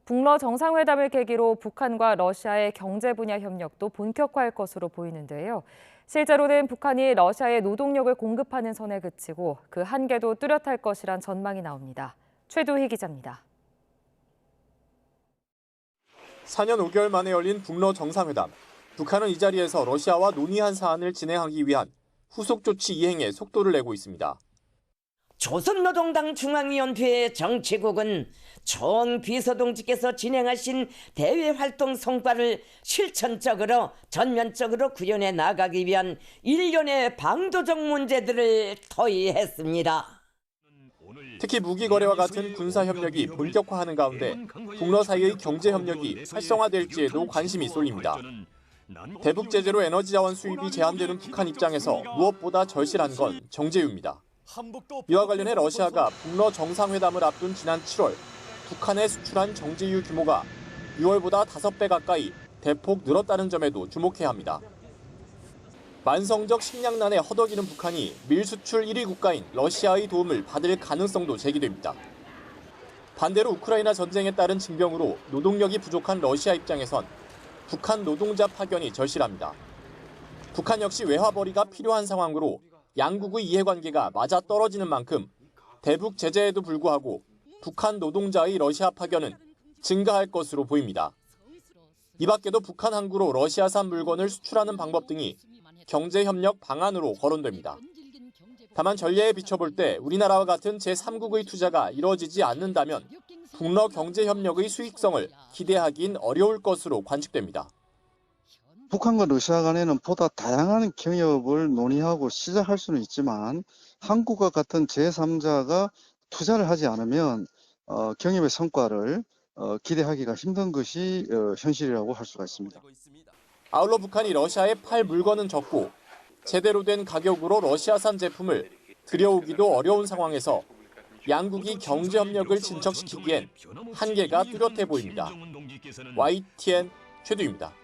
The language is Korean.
북러 정상회담을 계기로 북한과 러시아의 경제 분야 협력도 본격화할 것으로 보이는데요. 실제로는 북한이 러시아에 노동력을 공급하는 선에 그치고 그 한계도 뚜렷할 것이란 전망이 나옵니다. 최도희 기자입니다. 4년 5개월 만에 열린 북러 정상회담. 북한은 이 자리에서 러시아와 논의한 사안을 진행하기 위한 후속 조치 이행에 속도를 내고 있습니다. 조선노동당 중앙위원회 정치국은 전 비서동지께서 진행하신 대외활동 성과를 실천적으로 전면적으로 구현해 나가기 위한 일련의 방도적 문제들을 토의했습니다. 특히 무기 거래와 같은 군사 협력이 본격화하는 가운데 북러 사이의 경제 협력이 활성화될지에도 관심이 쏠립니다. 대북 제재로 에너지 자원 수입이 제한되는 북한 입장에서 무엇보다 절실한 건 정제유입니다. 이와 관련해 러시아가 북러 정상회담을 앞둔 지난 7월 북한에 수출한 정제유 규모가 6월보다 5배 가까이 대폭 늘었다는 점에도 주목해야 합니다. 만성적 식량난에 허덕이는 북한이 밀 수출 1위 국가인 러시아의 도움을 받을 가능성도 제기됩니다. 반대로 우크라이나 전쟁에 따른 징병으로 노동력이 부족한 러시아 입장에선 북한 노동자 파견이 절실합니다. 북한 역시 외화벌이가 필요한 상황으로 양국의 이해관계가 맞아떨어지는 만큼 대북 제재에도 불구하고 북한 노동자의 러시아 파견은 증가할 것으로 보입니다. 이 밖에도 북한 항구로 러시아산 물건을 수출하는 방법 등이 경제협력 방안으로 거론됩니다. 다만 전례에 비춰볼 때 우리나라와 같은 제3국의 투자가 이뤄지지 않는다면 북러 경제협력의 수익성을 기대하긴 어려울 것으로 관측됩니다. 북한과 러시아 간에는 보다 다양한 경협을 논의하고 시작할 수는 있지만 한국과 같은 제3자가 투자를 하지 않으면 경협의 성과를 기대하기가 힘든 것이 현실이라고 할 수가 있습니다. 아울러 북한이 러시아에 팔 물건은 적고 제대로 된 가격으로 러시아산 제품을 들여오기도 어려운 상황에서 양국이 경제협력을 진척시키기엔 한계가 뚜렷해 보입니다. YTN 최두입니다.